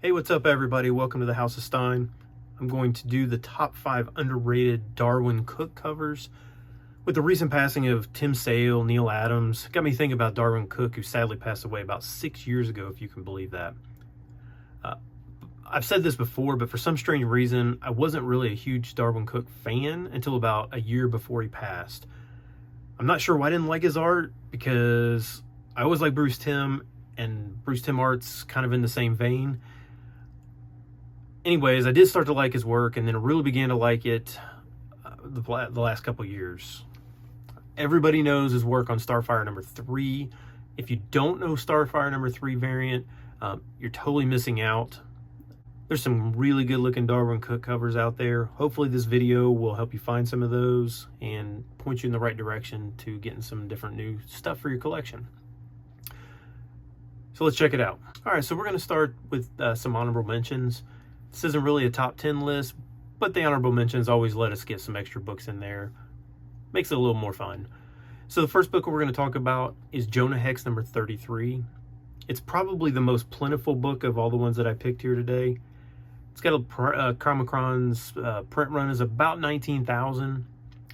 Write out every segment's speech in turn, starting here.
Hey, what's up everybody? Welcome to the House of Stein. I'm going to do the top 5 underrated Darwyn Cooke covers. With the recent passing of Tim Sale, Neil Adams, got me thinking about Darwyn Cooke, who sadly passed away about 6 years ago, if you can believe that. I've said this before, but for some strange reason, I wasn't really a huge Darwyn Cooke fan until about a year before he passed. I'm not sure why I didn't like his art, because I always liked Bruce Timm, and Bruce Timm art's kind of in the same vein. Anyways, I did start to like his work, and then really began to like it the last couple years. Everybody knows his work on Starfire number 3. If you don't know Starfire number 3 variant, you're totally missing out. There's some really good looking Darwyn Cooke covers out there. Hopefully this video will help you find some of those and point you in the right direction to getting some different new stuff for your collection. So let's check it out. All right, so we're going to start with some honorable mentions. This isn't really a top 10 list, but the honorable mentions always let us get some extra books in there. Makes it a little more fun. So the first book we're going to talk about is Jonah Hex number 33. It's probably the most plentiful book of all the ones that I picked here today. It's got a Chronicron's print run is about 19,000.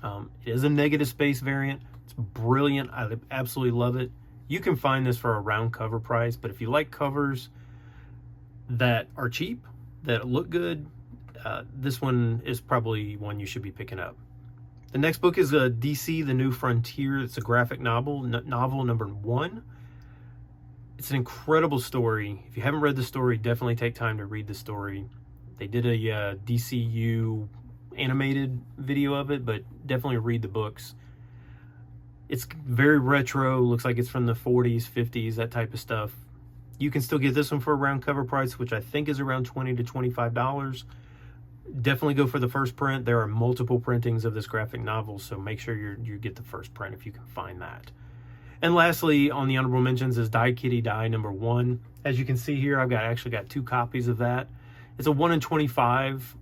It is a negative space variant. It's brilliant. I absolutely love it. You can find this for a round cover price, but if you like covers that are cheap, that look good, this one is probably one you should be picking up. The next book is DC The New Frontier. It's a graphic novel number 1. It's an incredible story. If you haven't read the story, definitely take time to read the story. They did a DCU animated video of it, but definitely read the books. It's very retro, looks like it's from the 40s, 50s, that type of stuff. You can still get this one for a round cover price, which I think is around $20 to $25. Definitely go for the first print. There are multiple printings of this graphic novel, so make sure you get the first print if you can find that. And lastly, on the honorable mentions is Die Kitty Die number 1. As you can see here, I've actually got 2 copies of that. It's a 1 in 25.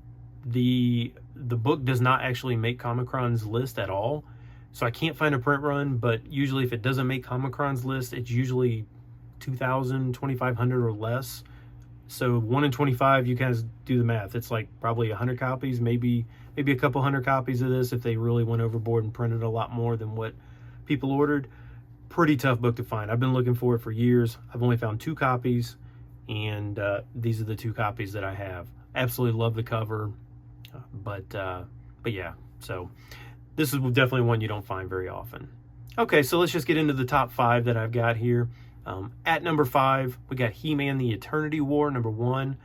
The book does not actually make Comic-Con's list at all, so I can't find a print run, but usually if it doesn't make Comic-Con's list, it's usually 2,000, 2,500 or less. So 1 in 25, you guys do the math. It's like probably 100 copies, maybe a couple hundred copies of this if they really went overboard and printed a lot more than what people ordered. Pretty tough book to find. I've been looking for it for years. I've only found 2 copies, and these are the 2 copies that I have. Absolutely love the cover, but yeah. So this is definitely one you don't find very often. Okay, so let's just get into the top 5 that I've got here. At number 5, we got He-Man The Eternity War, number 1,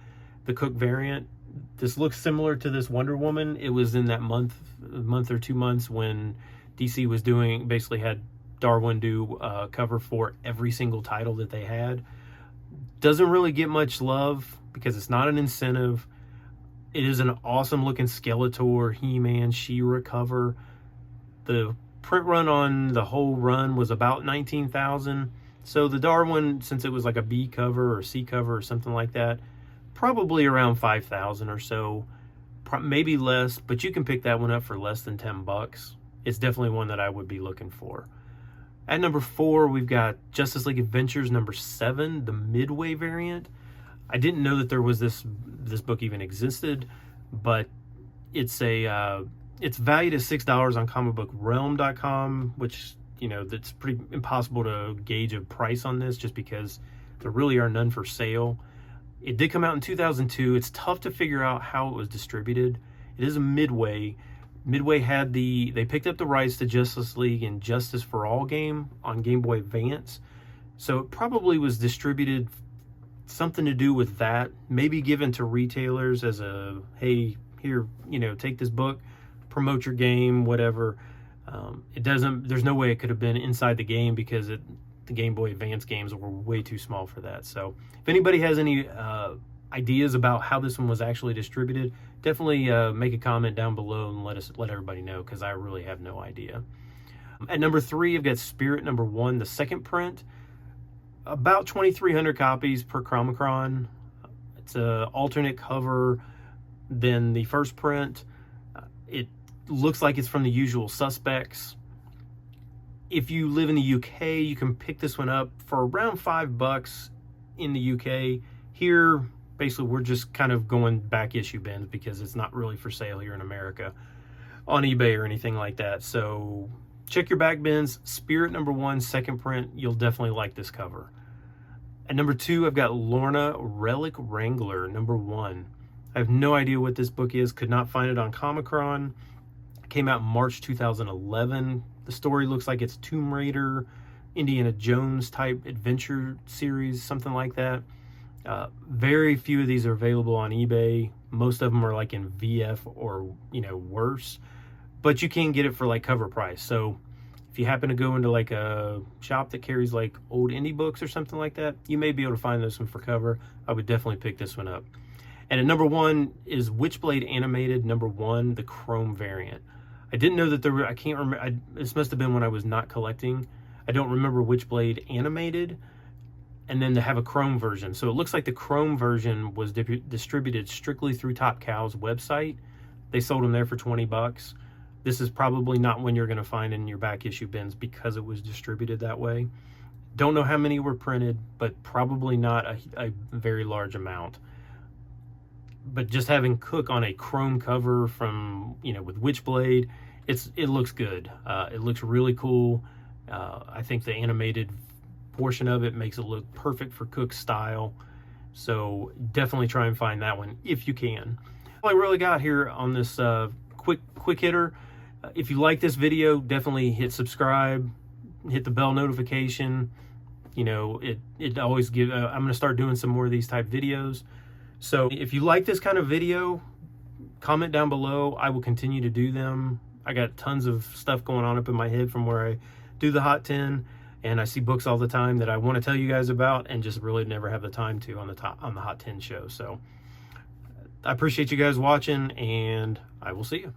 the Cooke variant. This looks similar to this Wonder Woman. It was in that month or 2 months when DC was basically had Darwyn do a cover for every single title that they had. Doesn't really get much love because it's not an incentive. It is an awesome looking Skeletor, He-Man, She-Ra cover. The print run on the whole run was about 19,000. So the Darwyn, since it was like a B cover or C cover or something like that, probably around 5,000 or so, maybe less, but you can pick that one up for less than 10 bucks. It's definitely one that I would be looking for. At number 4, we've got Justice League Adventures number 7, the Midway variant. I didn't know that there was this book even existed, but it's it's valued at $6 on comicbookrealm.com, which, you know, that's pretty impossible to gauge a price on this just because there really are none for sale. It did come out in 2002. It's tough to figure out how it was distributed. It is a Midway. Midway they picked up the rights to Justice League and Justice for All game on Game Boy Advance. So it probably was distributed, something to do with that. Maybe given to retailers as a, hey, here, you know, take this book, promote your game, whatever. There's no way it could have been inside the game because the Game Boy Advance games were way too small for that. So if anybody has any ideas about how this one was actually distributed, definitely make a comment down below and let everybody know, because I really have no idea. At number 3, I've got Spirit number 1, the second print. About 2,300 copies per Chronicron. It's an alternate cover than the first print. It looks like it's from The Usual Suspects. If you live in the UK, you can pick this one up for around $5 in the UK. Here, Basically, we're just kind of going back issue bins because it's not really for sale here in America on eBay or anything like that. So check your back bins. Spirit #1, second print. You'll definitely like this cover. At number 2, I've got Lorna Relic Wrangler #1. I have no idea what this book is. Could not find it on Comicron. It came out in March 2011. The story looks like it's Tomb Raider, Indiana Jones type adventure series, something like that. Very few of these are available on eBay. Most of them are like in VF or, you know, worse, but you can get it for like cover price. So if you happen to go into like a shop that carries like old indie books or something like that, you may be able to find this one for cover. I would definitely pick this one up. And at #1 is Witchblade Animated #1, the Chrome variant. I didn't know that there were, I can't remember, this must have been when I was not collecting. I don't remember Witchblade Animated, and then they have a Chrome version. So it looks like the Chrome version was distributed strictly through Top Cow's website. They sold them there for 20 bucks. This is probably not one you're going to find in your back issue bins because it was distributed that way. Don't know how many were printed, but probably not a very large amount. But just having Cooke on a Chrome cover from, you know, with Witchblade, it looks good. It looks really cool. I think the animated portion of it makes it look perfect for Cooke's style. So definitely try and find that one if you can. All I really got here on this quick hitter. If you like this video, definitely hit subscribe, hit the bell notification. You know, it always gives, I'm going to start doing some more of these type videos. So if you like this kind of video, comment down below. I will continue to do them. I got tons of stuff going on up in my head from where I do the Hot 10, and I see books all the time that I want to tell you guys about and just really never have the time to on the Hot 10 show. So I appreciate you guys watching, and I will see you.